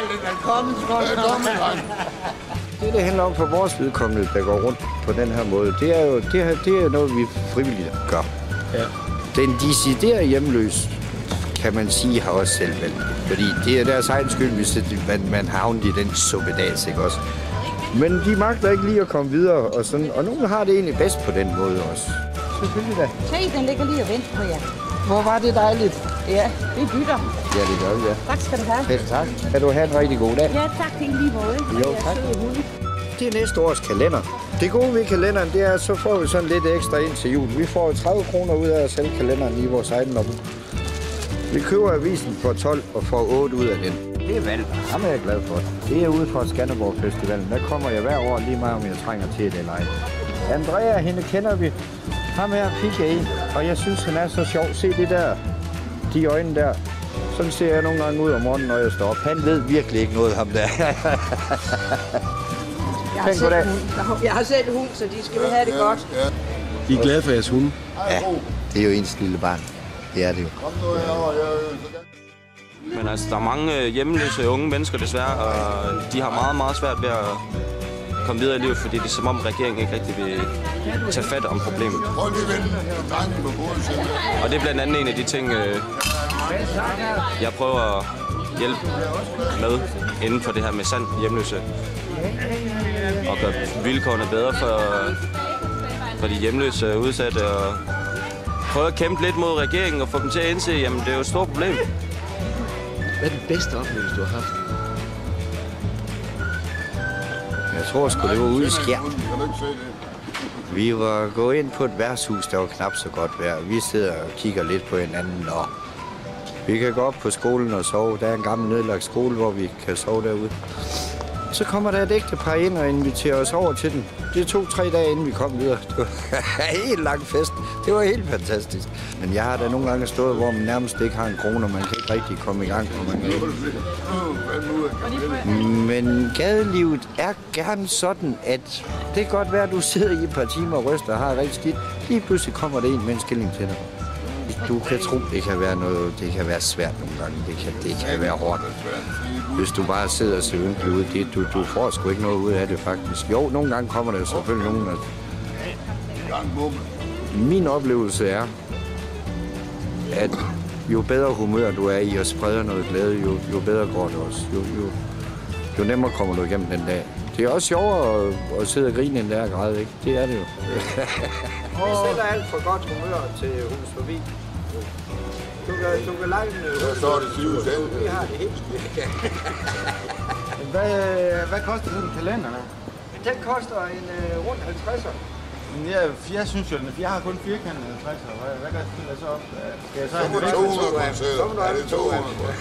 aldrig velkommen, dreng. Det handler om for vores vedkommende, der går rundt på den her måde, det er jo noget, vi frivilligt gør. Ja. Den deciderede hjemløs, kan man sige, har også selv valgt. Fordi det er deres egen skyld, hvis man havner i den suppedags, ikke også? Men de magter ikke lige at komme videre, og sådan. Og nogen har det egentlig bedst på den måde også. Selvfølgelig da. Se, den ligger lige og venter på jer. Hvor var det dejligt. Ja, vi bytter. Ja, det gør vi, ja. Tak skal du have. Selv tak. Kan du have en rigtig god dag? Ja, tak. Det er lige måde. Jo, tak. Det er næste års kalender. Det gode ved kalenderen, det er, at så får vi sådan lidt ekstra ind til jul. Vi får 30 kroner ud af at sælge kalenderen i vores egen lomme. Vi køber avisen for 12 og får 8 ud af den. Det er valgt. Ham er jeg glad for. Det er ude fra Skanderborg Festivalen. Der kommer jeg hver år lige meget, om jeg trænger til det eller ej. Andrea, hende kender vi. Ham her fik jeg i, og jeg synes, han er så sjov. Se det der. De øjne der. Sådan ser jeg nogle gange ud om morgenen, når jeg står op. Han ved virkelig ikke noget, ham der. Jeg har selv hund, så de skal have det godt. I er glade for jeres hunde? Ja, det er jo ens lille barn. Det er det jo. Men altså, der er mange hjemløse unge mennesker desværre, og de har meget, meget svært ved at komme videre i livet, fordi det er som om regeringen ikke rigtig vil tage fat om problemet. Og det er blandt andet en af de ting, jeg prøver at hjælpe med inden for det her med sand hjemløse. Og gøre vilkårene bedre for de hjemløse udsatte, og prøve at kæmpe lidt mod regeringen og få dem til at indse, at det er jo et stort problem. Hvad er den bedste oplevelse, du har haft? Jeg tror sgu, det var ude i Skjern. Vi var gået ind på et værtshus, der var knap så godt vejr. Vi sidder og kigger lidt på hinanden, og vi kan gå op på skolen og sove. Der er en gammel nedlagt skole, hvor vi kan sove derude. Så kommer der et ægtepar ind og inviterer os over til den. Det tog 3 dage, inden vi kom videre. Det var en helt lang fest. Det var helt fantastisk. Men jeg har da nogle gange stået, hvor man nærmest ikke har en krone, og man kan ikke rigtig komme i gang. Men gadelivet er gerne sådan, at det kan godt være, at du sidder i et par timer og ryster og har rigtig skidt. Lige pludselig kommer det en med en skilling til dig. Du kan tro, det kan være noget, det kan være svært nogle gange. Det kan være hårdt. Hvis du bare sidder og ser yndelig ud, du får sgu ikke noget ud af det faktisk. Jo, nogle gange kommer der selvfølgelig nogen, min oplevelse er, at jo bedre humør du er i og spreder noget glæde, jo bedre går det også. Jo nemmere kommer du igennem den dag. Det er også sjovere at sidde og grine end der og græde, ikke? Det er det jo. Vi sætter alt for godt humør til Hus Forbi. Du kan lege den. Så er det 20 selv. Vi har det helt. Hvad koster den kalender? Den koster en rundt 50'er. Jeg synes jo, jeg har kun firkantet 50'er. Hvad gør det så op? Skal jeg så have det 200 kroner? Er det 200 kroner?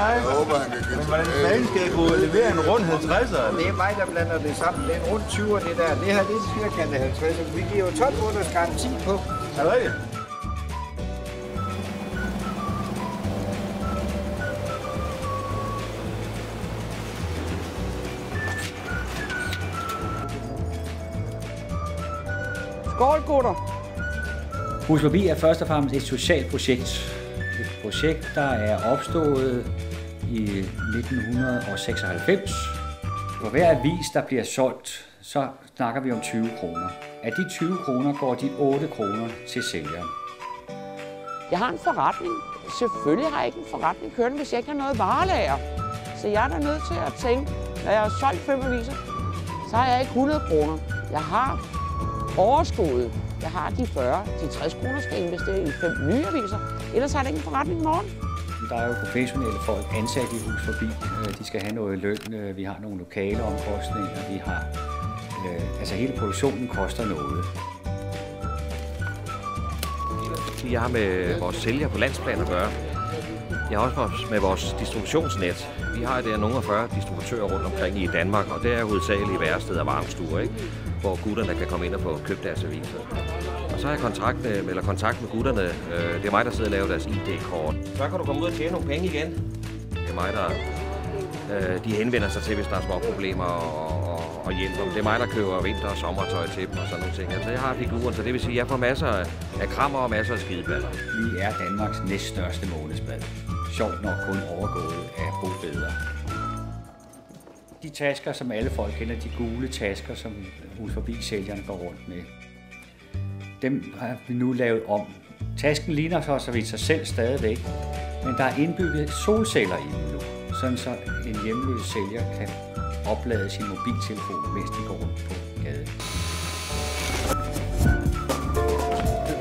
Nej. Jeg håber, han kan give Men hvordan fanden skal jeg kunne levere en rund 50'er? Det er mig, der blander det sammen. Det er en rundt 20'er, det der. Det her, det er en firkantet 50'er. Vi giver jo 12 måneders garanti på. Er det rigtigt? Skål, gutter. Hus Forbi er først og fremmest et socialt projekt. Et projekt, der er opstået i 1996. For hver avis, der bliver solgt, så snakker vi om 20 kroner. Af de 20 kroner går de 8 kroner til sælgeren. Jeg har en forretning. Selvfølgelig har jeg ikke en forretning kørende, hvis jeg ikke har noget varelager. Så jeg er da nødt til at tænke, når jeg har solgt 5 aviser, så har jeg ikke 100 kroner. Jeg har overskuddet. Jeg har de 40, de 60 kroner skal jeg investere i 5 nye aviser. Ellers har jeg ikke en forretning i morgen. Der er jo professionelle folk ansat i Hus Forbi. De skal have noget løn. Vi har nogle lokale omkostninger. Vi har, altså hele produktionen koster noget. Jeg har med vores sælger på landsplan at gøre. Jeg har også med vores distributionsnet. Vi har der nogle af 40 distributører rundt omkring i Danmark, og det er hovedsageligt væresteder og varmestuer, ikke? Hvor gutterne kan komme ind og få købt deres aviser. Og så har jeg kontakt med gutterne. Det er mig, der sidder og laver deres ID-kort. Så kan du komme ud og tjene nogle penge igen. Det er mig, der de henvender sig til, hvis der er små problemer og hjælper dem. Det er mig, der køber vinter- og sommertøj til dem og sådan nogle ting. Altså, jeg har figuren, så det vil sige, at jeg får masser af krammer og masser af skideballer. Vi er Danmarks næststørste månedsblad. Sjovt nok kun overgået af Bobedder. De tasker, som alle folk kender, de gule tasker, som Hus Forbi-sælgerne går rundt med, dem har vi nu lavet om. Tasken ligner så vidt sig selv stadigvæk, men der er indbygget solceller i den nu, sådan så en hjemløs sælger kan oplade sin mobiltelefon, mens de går rundt på gaden.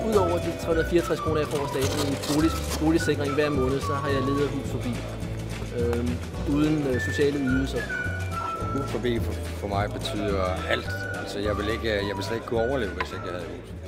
Udover de 364 kroner, jeg får af staten i boligsikring hver måned, så har jeg ledet Hus Forbi uden sociale ydelser. Hus Forbi for mig betyder alt. Altså, jeg vil slet ikke kunne overleve, hvis ikke jeg havde hus.